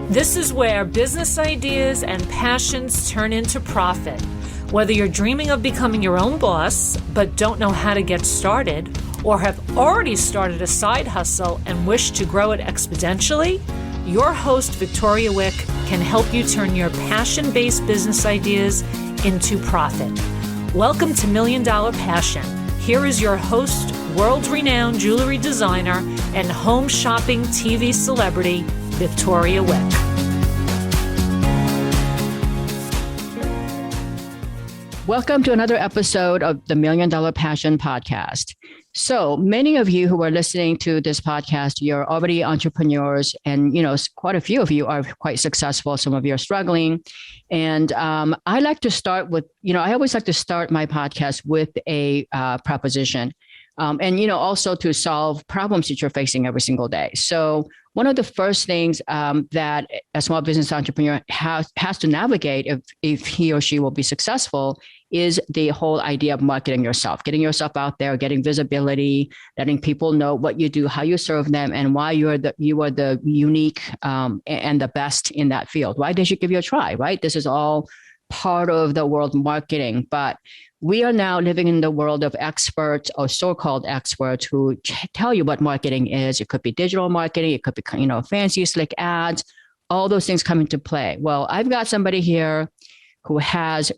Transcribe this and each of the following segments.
This is where business ideas and passions turn into profit. Whether you're dreaming of becoming your own boss, but don't know how to get started, or have already started a side hustle and wish to grow it exponentially, your host, Victoria Wieck, can help you turn your passion-based business ideas into profit. Welcome to Million Dollar Passion. Here is your host, world-renowned jewelry designer and home shopping TV celebrity, Victoria Wieck. Welcome to another episode of the Million Dollar Passion podcast. So many of you who are listening to this podcast, you're already entrepreneurs, and quite a few of you are quite successful. Some of you are struggling, and I like to start with, I always like to start my podcast with a proposition, and also to solve problems that you're facing every single day. So one of the first things that a small business entrepreneur has to navigate if he or she will be successful is the whole idea of marketing yourself, getting yourself out there, getting visibility, letting people know what you do, how you serve them, and why you are the unique and the best in that field. Why they should give you a try, right? This is all part of the world of marketing, but we are now living in the world of experts or so-called experts who tell you what marketing is. It could be digital marketing. It could be, fancy, slick ads. All those things come into play. Well, I've got somebody here who has,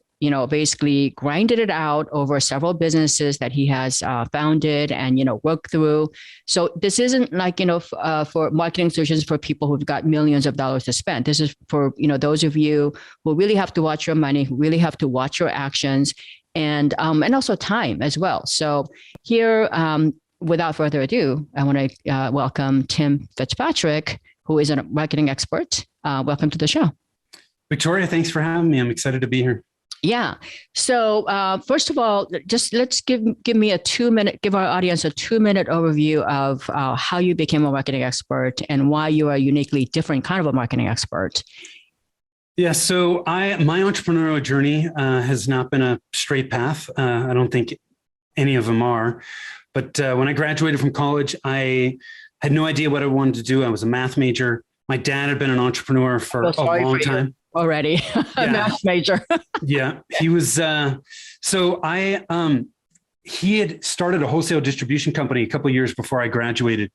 basically grinded it out over several businesses that he has founded and, worked through. So this isn't like, for marketing solutions for people who've got millions of dollars to spend. This is for, those of you who really have to watch your money, who really have to watch your actions, and also time as well. So here, without further ado, I want to welcome Tim Fitzpatrick, who is a marketing expert. Welcome to the show. Victoria, thanks for having me. I'm excited to be here. Yeah. So first of all, just let's give me a 2-minute, give our audience a 2-minute overview of how you became a marketing expert and why you are a uniquely different kind of a marketing expert. Yeah. So my entrepreneurial journey has not been a straight path. I don't think any of them are. But when I graduated from college, I had no idea what I wanted to do. I was a math major. My dad had been an entrepreneur for a long time. Already a math major. Yeah, he was. He had started a wholesale distribution company a couple of years before I graduated,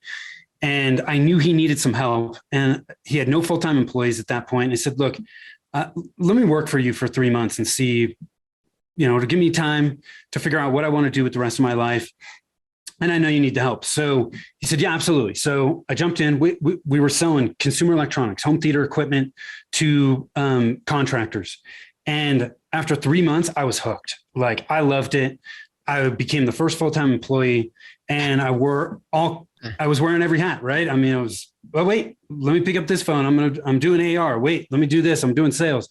and I knew he needed some help. And he had no full-time employees at that point. I said, "Look, let me work for you for 3 months and see, to give me time to figure out what I want to do with the rest of my life. And I know you need the help." So he said, "Yeah, absolutely." So I jumped in. We were selling consumer electronics, home theater equipment to contractors. And after 3 months, I was hooked. Like, I loved it. I became the first full-time employee, and I was wearing every hat, right? I mean, wait, let me pick up this phone. I'm doing AR. Wait, let me do this. I'm doing sales.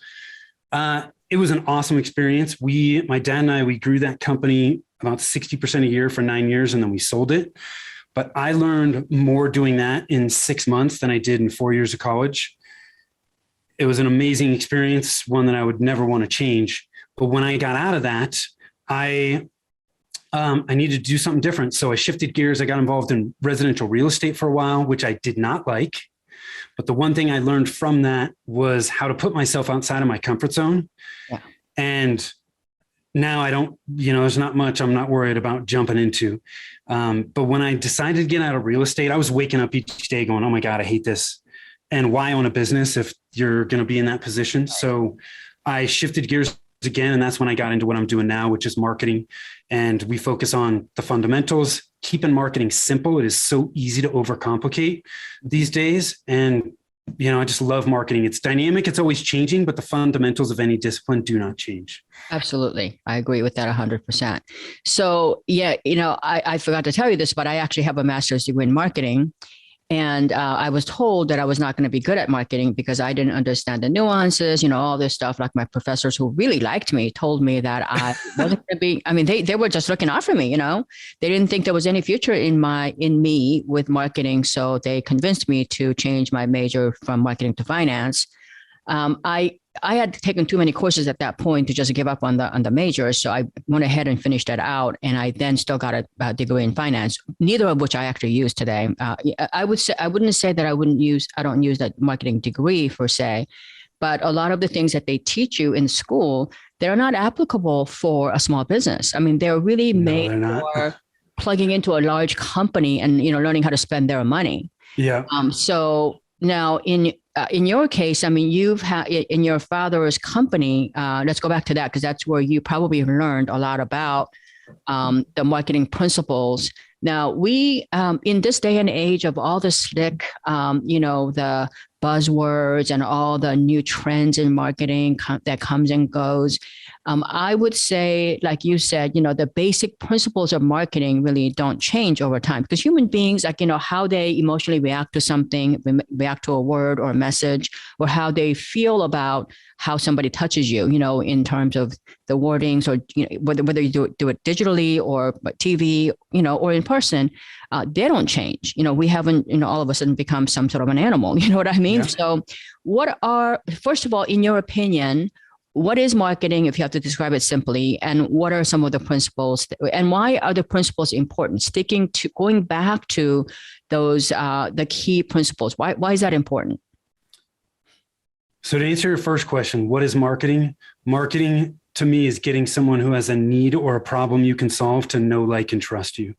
It was an awesome experience. My dad and I, we grew that company about 60% a year for 9 years, and then we sold it. But I learned more doing that in 6 months than I did in 4 years of college. It was an amazing experience, one that I would never want to change. But when I got out of that, I needed to do something different. So I shifted gears. I got involved in residential real estate for a while, which I did not like. But the one thing I learned from that was how to put myself outside of my comfort zone. Yeah. And now I don't, there's not much I'm not worried about jumping into. But when I decided to get out of real estate, I was waking up each day going, "Oh my God, I hate this." And why own a business if you're going to be in that position? So I shifted gears again. And that's when I got into what I'm doing now, which is marketing. And we focus on the fundamentals, keeping marketing simple. It is so easy to overcomplicate these days. And I just love marketing. It's dynamic. It's always changing, but the fundamentals of any discipline do not change. Absolutely. I agree with that 100%. So yeah, I forgot to tell you this, but I actually have a master's degree in marketing. And I was told that I was not going to be good at marketing because I didn't understand the nuances, all this stuff. Like my professors who really liked me told me that I wasn't going to be, they were just looking out for me, they didn't think there was any future in me with marketing. So they convinced me to change my major from marketing to finance. I I had taken too many courses at that point to just give up on the major. So I went ahead and finished that out. And I then still got a degree in finance, neither of which I actually use today. I wouldn't say that I don't use that marketing degree per se, but a lot of the things that they teach you in school, they're not applicable for a small business. I mean, they're really made for plugging into a large company and, learning how to spend their money. Yeah. So now in your case, I mean, you've had in your father's company, let's go back to that, because that's where you probably learned a lot about the marketing principles. Now, we, in this day and age of all the slick, the buzzwords and all the new trends in marketing that comes and goes, I would say, like you said, the basic principles of marketing really don't change over time, because human beings, like, how they emotionally react to something, react to a word or a message, or how they feel about how somebody touches you, in terms of the wordings, or whether you do it digitally or TV, or in person, they don't change. We haven't, all of a sudden become some sort of an animal. You know what I mean? Yeah. So first of all, in your opinion, what is marketing, if you have to describe it simply, and what are some of the principles, and why are the principles important? Going back to those, the key principles, why is that important? So to answer your first question, what is marketing? Marketing to me is getting someone who has a need or a problem you can solve to know, like, and trust you.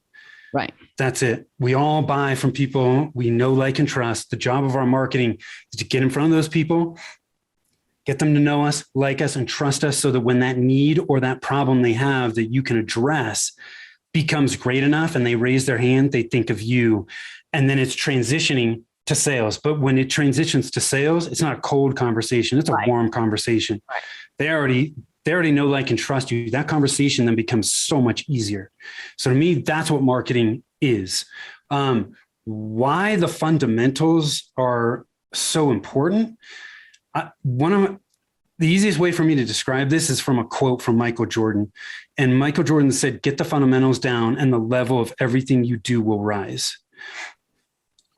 Right. That's it. We all buy from people we know, like, and trust. The job of our marketing is to get in front of those people, get them to know us, like us, and trust us, so that when that need or that problem they have that you can address becomes great enough and they raise their hand, they think of you. And then it's transitioning to sales. But when it transitions to sales, it's not a cold conversation. It's a warm conversation. Right. They already know, like, and trust you. That conversation then becomes so much easier. So to me, that's what marketing is. Why the fundamentals are so important. The easiest way for me to describe this is from a quote from Michael Jordan. And Michael Jordan said, "Get the fundamentals down and the level of everything you do will rise."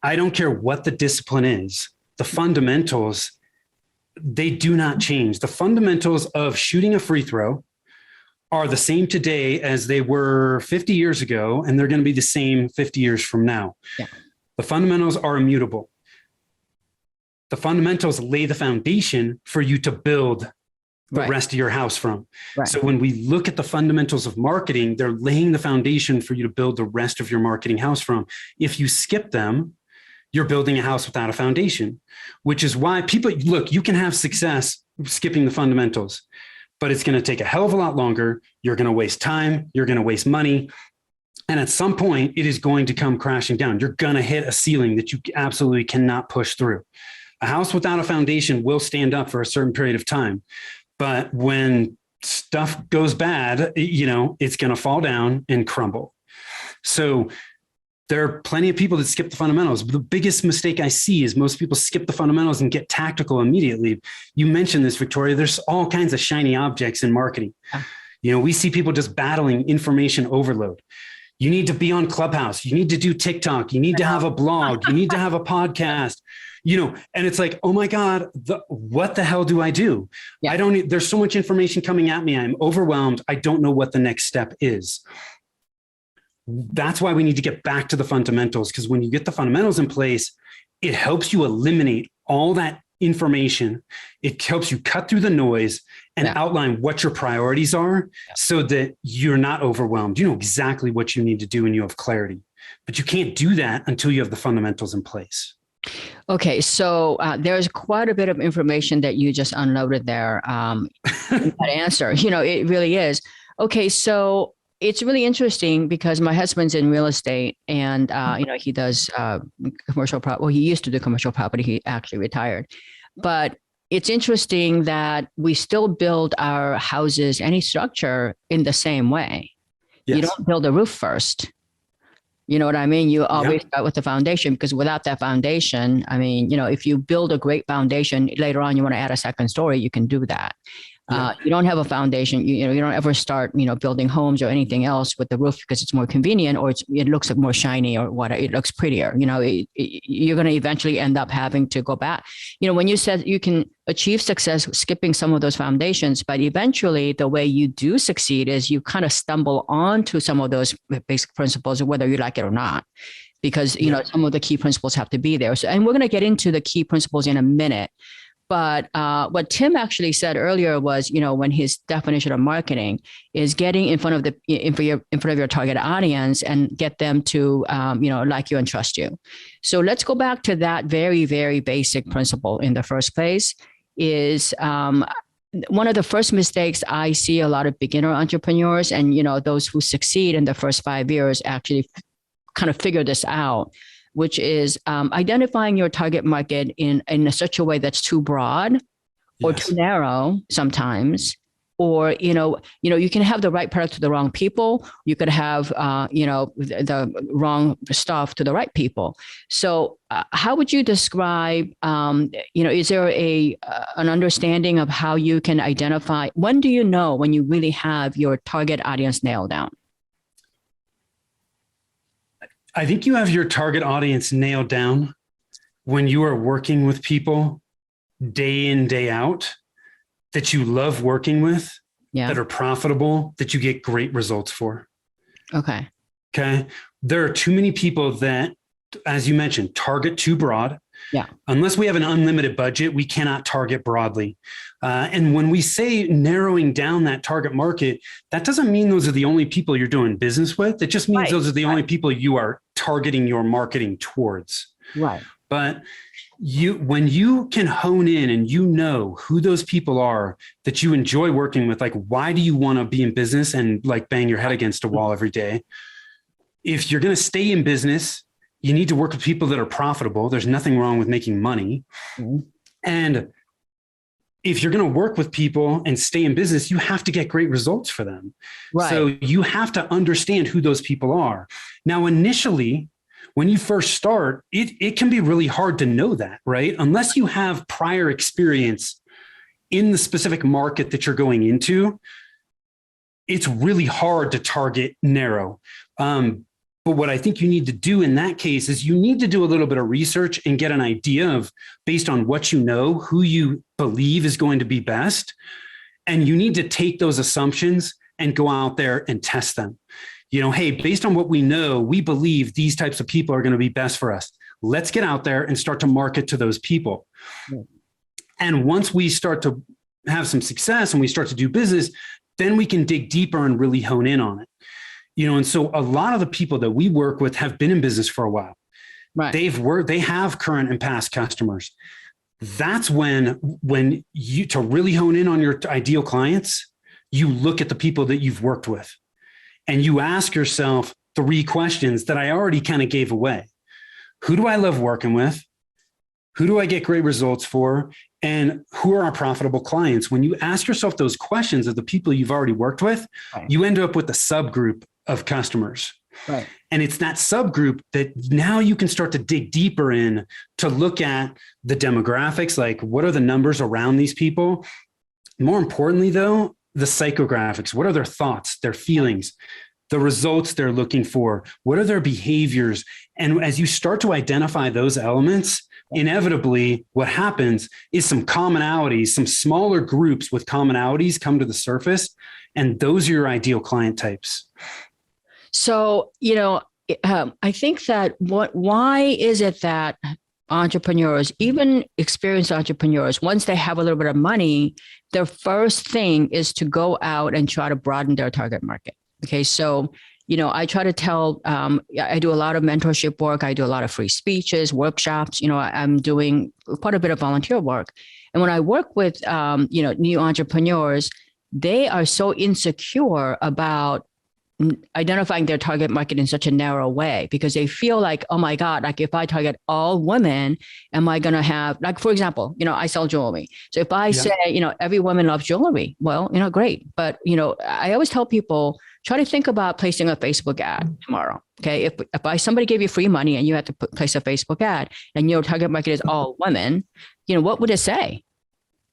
I don't care what the discipline is. The fundamentals, they do not change. The fundamentals of shooting a free throw are the same today as they were 50 years ago, and they're going to be the same 50 years from now. Yeah. The fundamentals are immutable. The fundamentals lay the foundation for you to build the rest of your house from. Right. So when we look at the fundamentals of marketing, they're laying the foundation for you to build the rest of your marketing house from. If you skip them, you're building a house without a foundation, which is why you can have success skipping the fundamentals, but it's going to take a hell of a lot longer. You're going to waste time. You're going to waste money. And at some point, it is going to come crashing down. You're going to hit a ceiling that you absolutely cannot push through. A house without a foundation will stand up for a certain period of time. But when stuff goes bad, it's going to fall down and crumble. So there are plenty of people that skip the fundamentals. The biggest mistake I see is most people skip the fundamentals and get tactical immediately. You mentioned this, Victoria. There's all kinds of shiny objects in marketing. We see people just battling information overload. You need to be on Clubhouse. You need to do TikTok. You need to have a blog. You need to have a podcast. And it's like, oh my God, what the hell do I do? Yeah. There's so much information coming at me. I'm overwhelmed. I don't know what the next step is. That's why we need to get back to the fundamentals, because when you get the fundamentals in place, it helps you eliminate all that information. It helps you cut through the noise and outline what your priorities are so that you're not overwhelmed. You know exactly what you need to do and you have clarity, but you can't do that until you have the fundamentals in place. Okay, so there's quite a bit of information that you just unloaded there in that answer. It really is. Okay, so it's really interesting because my husband's in real estate and, he does commercial property. Well, he used to do commercial property. He actually retired. But it's interesting that we still build our houses, any structure, in the same way. Yes. You don't build a roof first. You know what I mean? You always start with the foundation, because without that foundation, if you build a great foundation, later on you want to add a second story, you can do that. You don't have a foundation. You don't ever start, building homes or anything else with the roof because it's more convenient or it looks like more shiny or what. It looks prettier. You're going to eventually end up having to go back. When you said you can achieve success skipping some of those foundations, but eventually the way you do succeed is you kind of stumble onto some of those basic principles, whether you like it or not, because some of the key principles have to be there. So, and we're going to get into the key principles in a minute. But what Tim actually said earlier was, when his definition of marketing is getting in front of your target audience and get them to, like you and trust you. So let's go back to that very, very basic principle in the first place. Is one of the first mistakes I see a lot of beginner entrepreneurs and those who succeed in the first 5 years actually kind of figure this out, which is identifying your target market in such a way that's too broad or too narrow sometimes, or, you can have the right product to the wrong people. You could have, the wrong stuff to the right people. So how would you describe, is there an understanding of how you can identify, when do you know when you really have your target audience nailed down? I think you have your target audience nailed down when you are working with people day in, day out that you love working with, that are profitable, that you get great results for. Okay. There are too many people that, as you mentioned, target too broad. Yeah. Unless we have an unlimited budget, we cannot target broadly. And when we say narrowing down that target market, that doesn't mean those are the only people you're doing business with. It just means those are the only people you are targeting your marketing towards. Right. But when you can hone in and who those people are that you enjoy working with, like, why do you want to be in business and like bang your head against a wall every day? If you're going to stay in business, you need to work with people that are profitable. There's nothing wrong with making money. Mm-hmm. And if you're going to work with people and stay in business, you have to get great results for them. Right. So you have to understand who those people are. Now, initially, when you first start, it can be really hard to know that, right? Unless you have prior experience in the specific market that you're going into, it's really hard to target narrow. But what I think you need to do in that case is you need to do a little bit of research and get an idea of, based on what you know, who you believe is going to be best. And you need to take those assumptions and go out there and test them. Hey, based on what we know, we believe these types of people are going to be best for us. Let's get out there and start to market to those people. And once we start to have some success and we start to do business, then we can dig deeper and really hone in on it. And so a lot of the people that we work with have been in business for a while. Right. They have current and past customers. That's when you, to really hone in on your ideal clients, you look at the people that you've worked with and you ask yourself 3 questions that I already kind of gave away. Who do I love working with? Who do I get great results for? And who are our profitable clients? When you ask yourself those questions of the people you've already worked with, you end up with a subgroup of customers. Right. And it's that subgroup that now you can start to dig deeper in to look at the demographics, like what are the numbers around these people? More importantly, though, the psychographics. What are their thoughts, their feelings, the results they're looking for? What are their behaviors? And as you start to identify those elements, inevitably what happens is some commonalities, some smaller groups with commonalities come to the surface, and those are your ideal client types. So, I think that why is it that entrepreneurs, even experienced entrepreneurs, once they have a little bit of money, their first thing is to go out and try to broaden their target market? Okay. So, I try to tell, I do a lot of mentorship work. I do a lot of free speeches, workshops. I'm doing quite a bit of volunteer work. And when I work with, new entrepreneurs, they are so insecure about identifying their target market in such a narrow way because they feel like, oh my God, like if I target all women, am I going to have, like, for example, I sell jewelry. So if I say, every woman loves jewelry, well, great. But, I always tell people, try to think about placing a Facebook ad tomorrow. Okay. If somebody gave you free money and you had to place a Facebook ad and your target market is all women, what would it say?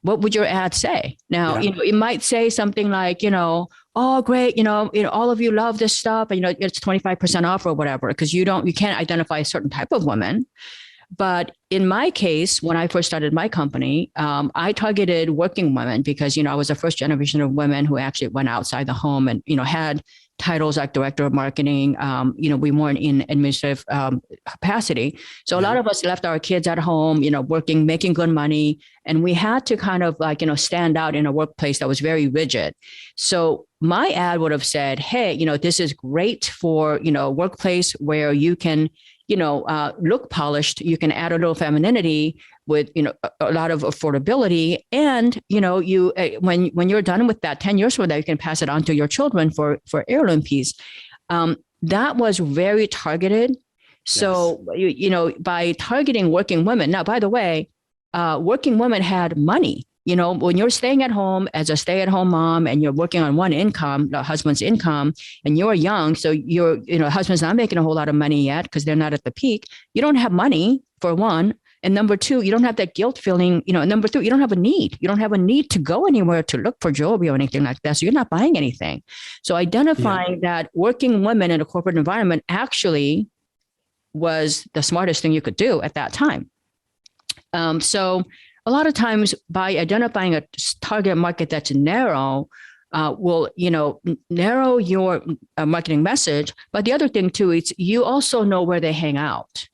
what would your ad say? Now, Yeah. it might say something like, oh, great, all of you love this stuff, and it's 25% off or whatever, because you can't identify a certain type of woman. But in my case, when I first started my company, I targeted working women because, I was the first generation of women who actually went outside the home and, had titles like director of marketing. We weren't in administrative capacity. So a lot of us left our kids at home, working, making good money. And we had to kind of stand out in a workplace that was very rigid. So my ad would have said, hey, this is great for, workplace where you can look polished. You can add a little femininity with, a lot of affordability. And, when you're done with that 10 years from now, you can pass it on to your children for heirloom piece. That was very targeted. So, by targeting working women. Now, by the way, working women had money. When you're staying at home as a stay-at-home mom and you're working on one income, the husband's income, and you're young, so husband's not making a whole lot of money yet because they're not at the peak. You don't have money, for one. And number two, you don't have that guilt feeling. Number three, you don't have a need. You don't have a need to go anywhere to look for jewelry or anything like that. So you're not buying anything. So identifying that working women in a corporate environment actually was the smartest thing you could do at that time. So a lot of times by identifying a target market that's narrow, will, narrow your marketing message. But the other thing too, is you also know where they hang out,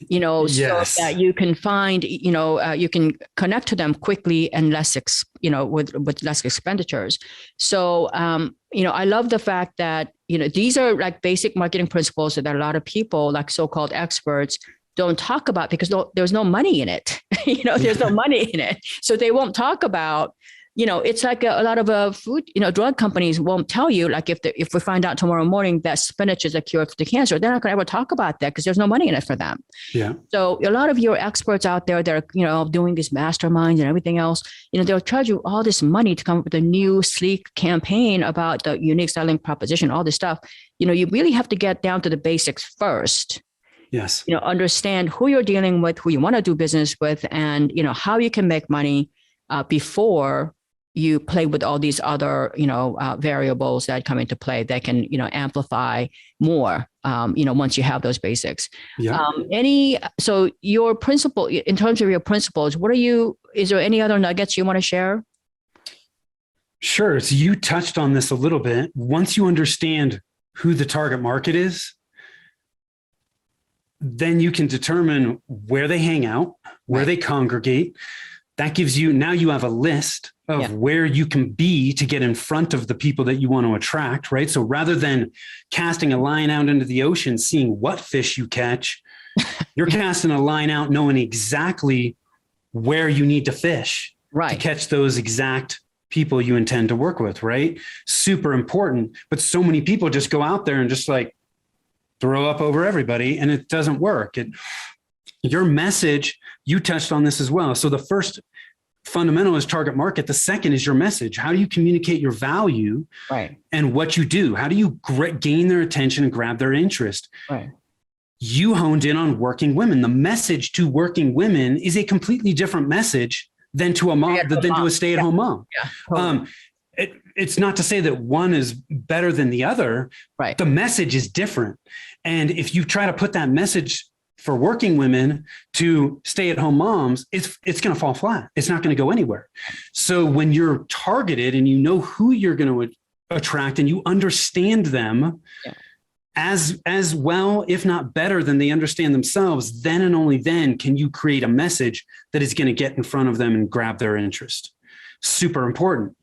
so that you can find, you can connect to them quickly and less, with less expenditures. So, I love the fact that, these are like basic marketing principles that a lot of people, like so-called experts, don't talk about because there's no money in it. There's no money in it. So they won't talk about, it's like a lot of food, drug companies won't tell you, like if we find out tomorrow morning that spinach is a cure for the cancer, they're not going to ever talk about that because there's no money in it for them. Yeah. So a lot of your experts out there that are, doing these masterminds and everything else, they'll charge you all this money to come up with a new sleek campaign about the unique selling proposition, all this stuff. You really have to get down to the basics first. Yes. Understand who you're dealing with, who you want to do business with, and, how you can make money before you play with all these other, variables that come into play that can, amplify more, once you have those basics. Yeah. So your principle, in terms of your principles, is there any other nuggets you want to share? Sure. So you touched on this a little bit. Once you understand who the target market is, then you can determine where they hang out, where they congregate. That gives you, now you have a list of where you can be to get in front of the people that you want to attract, right? So rather than casting a line out into the ocean, seeing what fish you catch, you're casting a line out knowing exactly where you need to fish to catch those exact people you intend to work with, right? Super important. But so many people just go out there and just like, throw up over everybody, and it doesn't work. Your message, you touched on this as well. So the first fundamental is target market. The second is your message. How do you communicate your value and what you do? How do you gain their attention and grab their interest? You honed in on working women. The message to working women is a completely different message than to a mom, than to a stay-at-home mom. Yeah, totally. It's not to say that one is better than the other. Right. The message is different. And if you try to put that message for working women to stay-at-home moms, it's going to fall flat. It's not going to go anywhere. So when you're targeted and you know who you're going to attract and you understand them as well, if not better than they understand themselves, then and only then can you create a message that is going to get in front of them and grab their interest. Super important.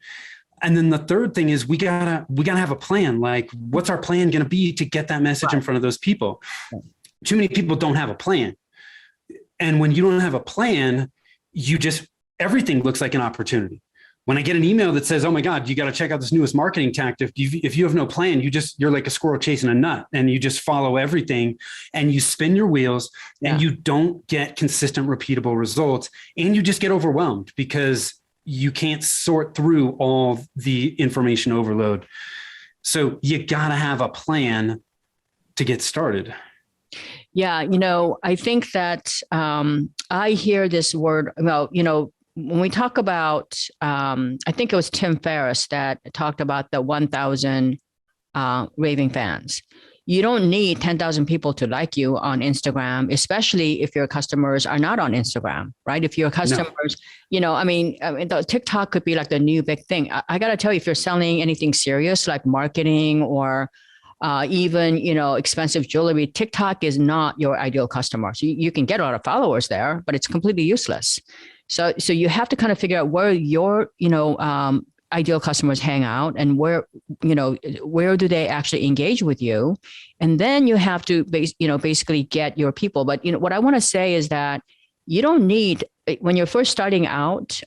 And then the third thing is we gotta have a plan. Like, what's our plan going to be to get that message in front of those people? Too many people don't have a plan. And when you don't have a plan, everything looks like an opportunity. When I get an email that says, oh my God, you got to check out this newest marketing tactic. If you have no plan, you're like a squirrel chasing a nut and you just follow everything and you spin your wheels and you don't get consistent, repeatable results. And you just get overwhelmed because you can't sort through all the information overload. So you got to have a plan to get started. Yeah. I think that I hear this word about, when we talk about, I think it was Tim Ferriss that talked about the 1,000 raving fans. You don't need 10,000 people to like you on Instagram, especially if your customers are not on Instagram, right? If your customers, the TikTok could be like the new big thing. I got to tell you, if you're selling anything serious like marketing or even, expensive jewelry, TikTok is not your ideal customer. So you can get a lot of followers there, but it's completely useless. So you have to kind of figure out where your, ideal customers hang out and where do they actually engage with you. And then you have to basically get your people. But, what I want to say is that you don't need, when you're first starting out,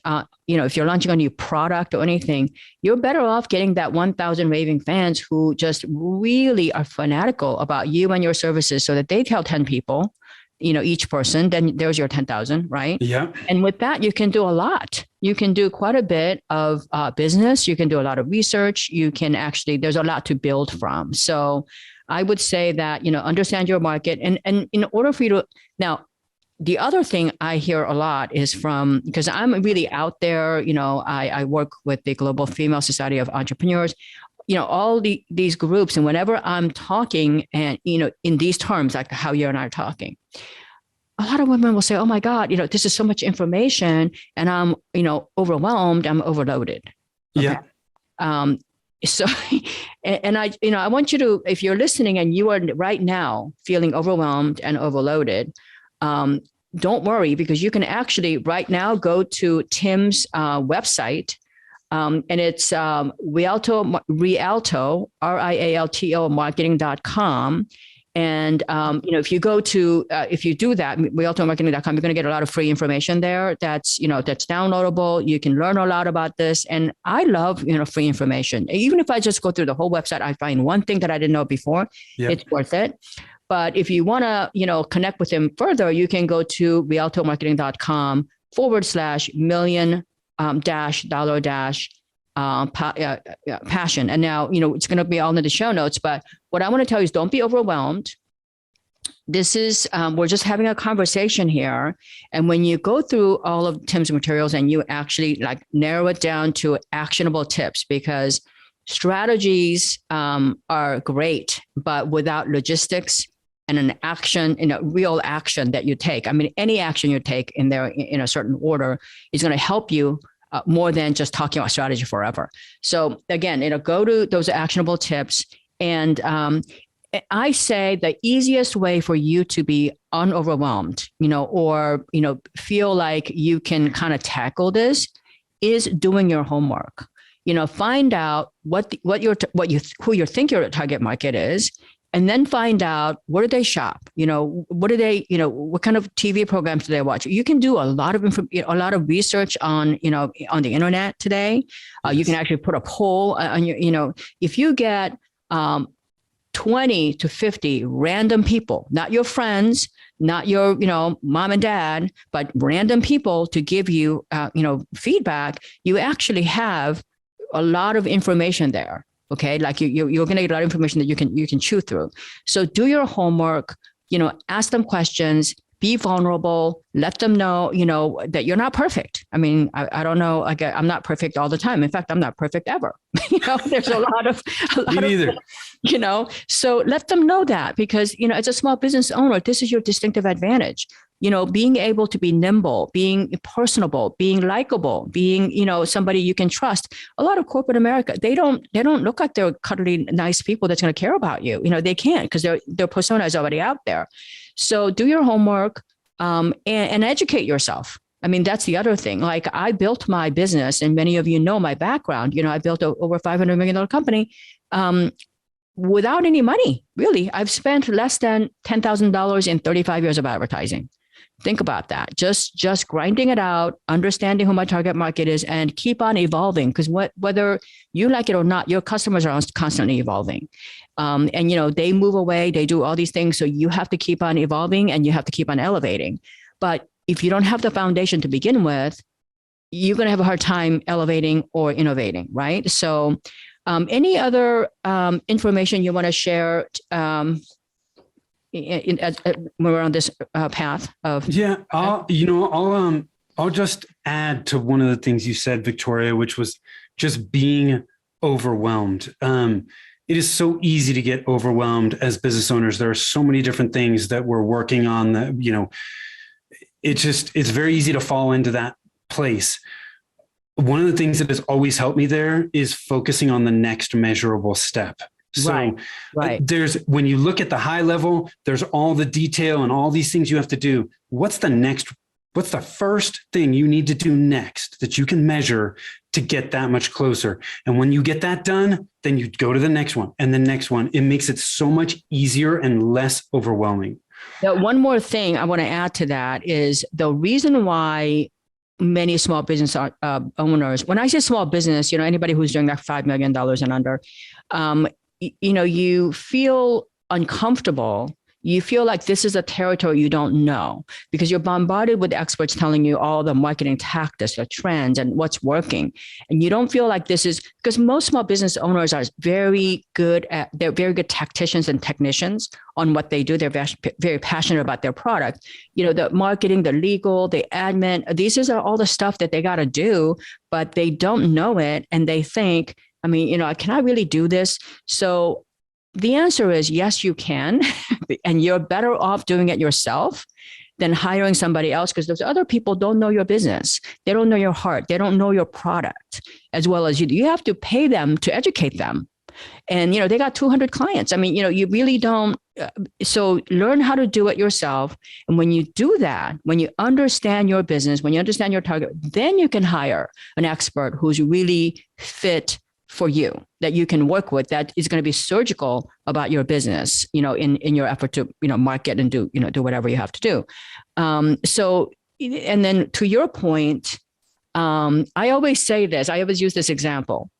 if you're launching a new product or anything, you're better off getting that 1,000 raving fans who just really are fanatical about you and your services so that they tell 10 people, each person, then there's your 10,000, right? Yeah. And with that, you can do a lot. You can do quite a bit of business. You can do a lot of research. You can actually, there's a lot to build from. So I would say that, understand your market. And in order for you to, now, the other thing I hear a lot is from, because I'm really out there, I work with the Global Female Society of Entrepreneurs, all these groups. And whenever I'm talking and, in these terms, like how you and I are talking, a lot of women will say, oh my God, this is so much information and I'm, overwhelmed, I'm overloaded. Okay? Yeah. So, and I want you to, if you're listening and you are right now feeling overwhelmed and overloaded, don't worry, because you can actually right now go to Tim's website. And it's Rialto, Rialto, marketing.com. And, if you go to, if you do that, rialtomarketing.com, you're going to get a lot of free information there. That's downloadable. You can learn a lot about this. And I love, free information. Even if I just go through the whole website, I find one thing that I didn't know before, It's worth it. But if you want to, connect with him further, you can go to rialtomarketing.com /million passion. And now, it's going to be all in the show notes, but what I want to tell you is don't be overwhelmed. This is, we're just having a conversation here. And when you go through all of Tim's materials and you actually narrow it down to actionable tips, because strategies are great, but without logistics and an action, real action that you take. I mean, any action you take in there in a certain order is going to help you more than just talking about strategy forever. So again, go to those actionable tips. And I say the easiest way for you to be unoverwhelmed, or, feel like you can kind of tackle this is doing your homework. Find out who you think your target market is, and then find out where do they shop, what do they, what kind of TV programs do they watch? You can do a lot of research on, on the internet today. Yes. You can actually put a poll on your, if you get 20 to 50 random people, not your friends, not your, mom and dad, but random people to give you, feedback, you actually have a lot of information there. Okay. Like you're going to get a lot of information that you can chew through. So do your homework, ask them questions, be vulnerable, let them know, that you're not perfect. I mean, I don't know. I'm not perfect all the time. In fact, I'm not perfect ever. There's a lot of, Me neither. So let them know that, because, as a small business owner, this is your distinctive advantage. Being able to be nimble, being personable, being likable, being, somebody you can trust. A lot of corporate America, they don't look like they're cuddly, nice people that's going to care about you. They can't, because their persona is already out there. So do your homework and educate yourself. I mean, that's the other thing. Like, I built my business, and many of you know my background. I built over $500 million company without any money, really. I've spent less than $10,000 in 35 years of advertising. Think about that. Just grinding it out, understanding who my target market is, and keep on evolving, because whether you like it or not, your customers are constantly evolving. And they move away, they do all these things. So you have to keep on evolving and you have to keep on elevating. But if you don't have the foundation to begin with, you're going to have a hard time elevating or innovating, right? So any other information you want to share when we're on this path of? Yeah, I'll I'll just add to one of the things you said, Victoria, which was just being overwhelmed. It is so easy to get overwhelmed as business owners. There are so many different things that we're working on that, it's very easy to fall into that place. One of the things that has always helped me there is focusing on the next measurable step. So right. When you look at the high level, there's all the detail and all these things you have to do. What's the first thing you need to do next that you can measure to get that much closer? And when you get that done, then you go to the next one and the next one. It makes it so much easier and less overwhelming. Now, one more thing I want to add to that is the reason why many small business owners, when I say small business, anybody who's doing like $5 million and under, you feel uncomfortable. You feel like this is a territory you don't know because you're bombarded with experts telling you all the marketing tactics, the trends, and what's working. And you don't feel like this is because most small business owners are they're very good tacticians and technicians on what they do. They're very passionate about their product. The marketing, the legal, the admin, these are all the stuff that they got to do, but they don't know it. And they think, can I really do this? So the answer is yes, you can. And you're better off doing it yourself than hiring somebody else because those other people don't know your business. They don't know your heart. They don't know your product as well as you do. You have to pay them to educate them. And, they got 200 clients. You really don't. So learn how to do it yourself. And when you do that, when you understand your business, when you understand your target, then you can hire an expert who's really fit for you, that you can work with, that is going to be surgical about your business, in your effort to, market and do whatever you have to do. And then to your point, I always say this, I always use this example.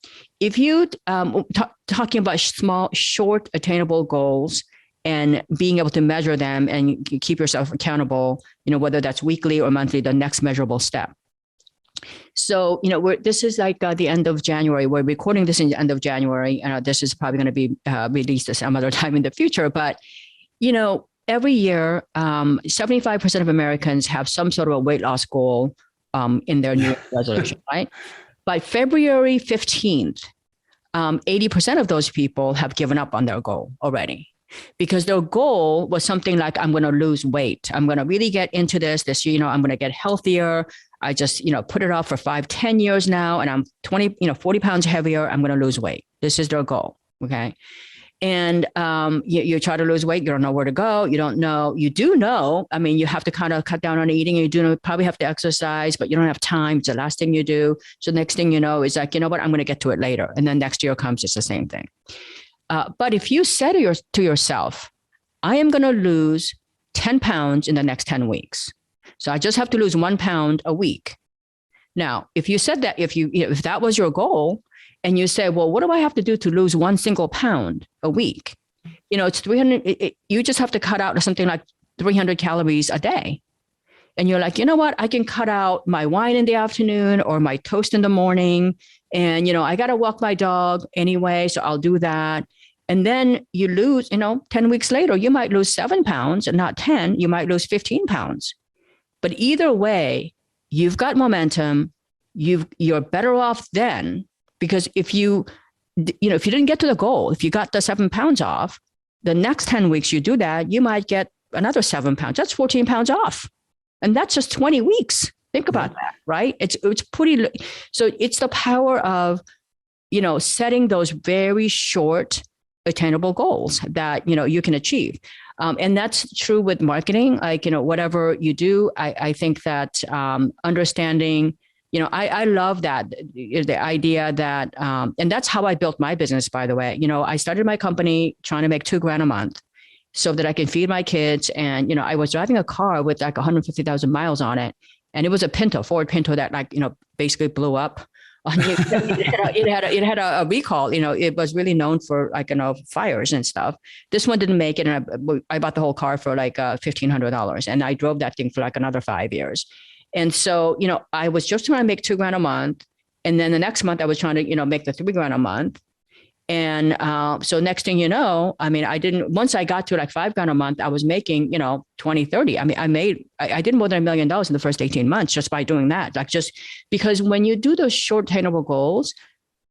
If you talking about small, short, attainable goals and being able to measure them and keep yourself accountable, whether that's weekly or monthly, the next measurable step. So, this is like the end of January. We're recording this in the end of January. This is probably going to be released at some other time in the future. But, every year, 75% of Americans have some sort of a weight loss goal in their New Year's resolution, right? By February 15th, 80% of those people have given up on their goal already. Because their goal was something like, I'm going to lose weight. I'm going to really get into this year, I'm going to get healthier. I just, put it off for 5-10 years now. And I'm 40 pounds heavier. I'm going to lose weight. This is their goal. Okay. And you try to lose weight. You don't know where to go. You don't know. You do know. You have to kind of cut down on eating. You do probably have to exercise, but you don't have time. It's the last thing you do. So the next thing you know is like, what? I'm going to get to it later. And then next year comes, it's the same thing. But if you said to yourself, I am going to lose 10 pounds in the next 10 weeks. So I just have to lose 1 pound a week. Now, if you said that, if that was your goal and you say, well, what do I have to do to lose 1 single pound a week? It's 300. You just have to cut out something like 300 calories a day. And you're like, what? I can cut out my wine in the afternoon or my toast in the morning. And, I got to walk my dog anyway. So I'll do that. And then you lose, 10 weeks later, you might lose 7 pounds and not 10. You might lose 15 pounds. But either way, you've got momentum. You're better off then, because if you didn't get to the goal, if you got the 7 pounds off, the next 10 weeks you do that, you might get another 7 pounds. That's 14 pounds off. And that's just 20 weeks. Think about that, right? It's pretty. So it's the power of, setting those very short, attainable goals that, you can achieve. And that's true with marketing. Like, whatever you do, I think that understanding, I love that, the idea that, and that's how I built my business, by the way. I started my company trying to make $2,000 a month so that I can feed my kids. And, I was driving a car with like 150,000 miles on it. And it was a Ford Pinto that basically blew up. It had a recall. It was really known for fires and stuff. This one didn't make it, and I bought the whole car for like $1,500, and I drove that thing for like another 5 years. And so I was just trying to make $2,000 a month, and then the next month I was trying to make the $3,000 a month, And so next thing you know, I mean, once I got to like $5,000 a month, I was making, 20, 30. I mean, I did more than $1 million in the first 18 months just by doing that. Like just because when you do those short attainable goals,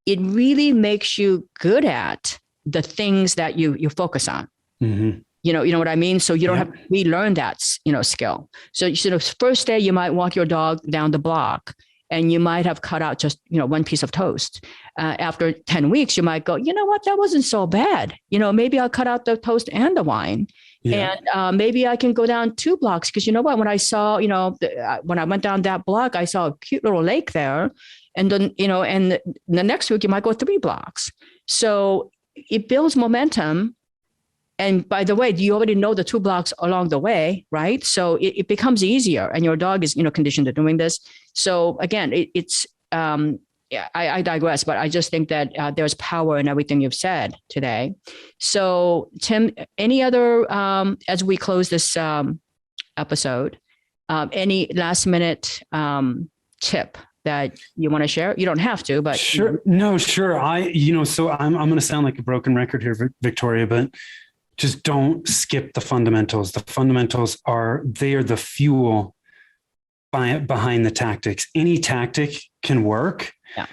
it really makes you good at the things that you focus on. Mm-hmm. You know what I mean? So you don't have to relearn that, skill. So, first day you might walk your dog down the block and you might have cut out just, one piece of toast. After 10 weeks, you might go, you know what, that wasn't so bad. Maybe I'll cut out the toast and the wine. Yeah. And maybe I can go down 2 blocks because you know what, when I saw, when I went down that block, I saw a cute little lake there. And then, and the next week you might go 3 blocks. So it builds momentum. And by the way, you already know the 2 blocks along the way, right? So it becomes easier and your dog is, conditioned to doing this. So again, I digress, but I just think that there's power in everything you've said today. So Tim, any other, as we close this episode, any last minute tip that you want to share? You don't have to, but sure. No, sure. So I'm going to sound like a broken record here, Victoria, but just don't skip the fundamentals. The fundamentals are the fuel behind the tactics. Any tactic can work. Yeah.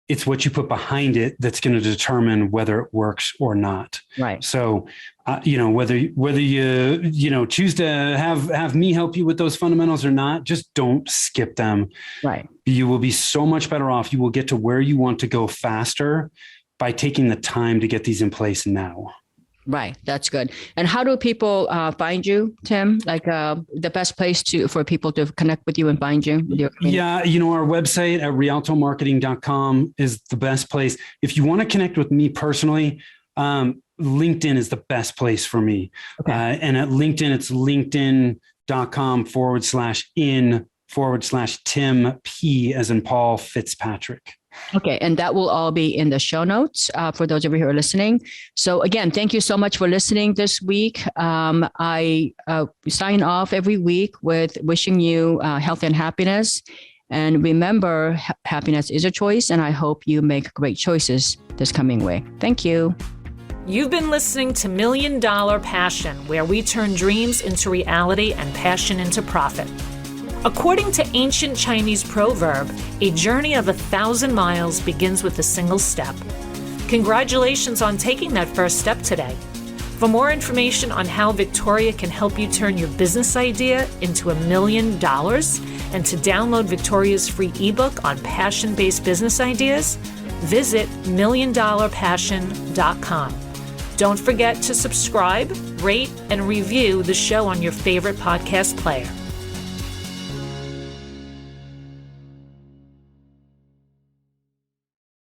It's what you put behind it that's going to determine whether it works or not. Right. So, whether you choose to have me help you with those fundamentals or not, just don't skip them. Right. You will be so much better off. You will get to where you want to go faster by taking the time to get these in place now. Right. That's good. And how do people find you, Tim? Like the best place for people to connect with you and find you? With your community? Yeah. Our website at rialtomarketing.com is the best place. If you want to connect with me personally, LinkedIn is the best place for me. Okay. And at LinkedIn, it's linkedin.com/in/Tim P as in Paul Fitzpatrick. Okay. And that will all be in the show notes for those of you who are listening. So again, thank you so much for listening this week. I sign off every week with wishing you health and happiness. And remember, happiness is a choice. And I hope you make great choices this coming week. Thank you. You've been listening to $1 Million Passion, where we turn dreams into reality and passion into profit. According to ancient Chinese proverb, a journey of 1,000 miles begins with a single step. Congratulations on taking that first step today. For more information on how Victoria can help you turn your business idea into $1 million and to download Victoria's free ebook on passion-based business ideas, visit milliondollarpassion.com. Don't forget to subscribe, rate, and review the show on your favorite podcast player.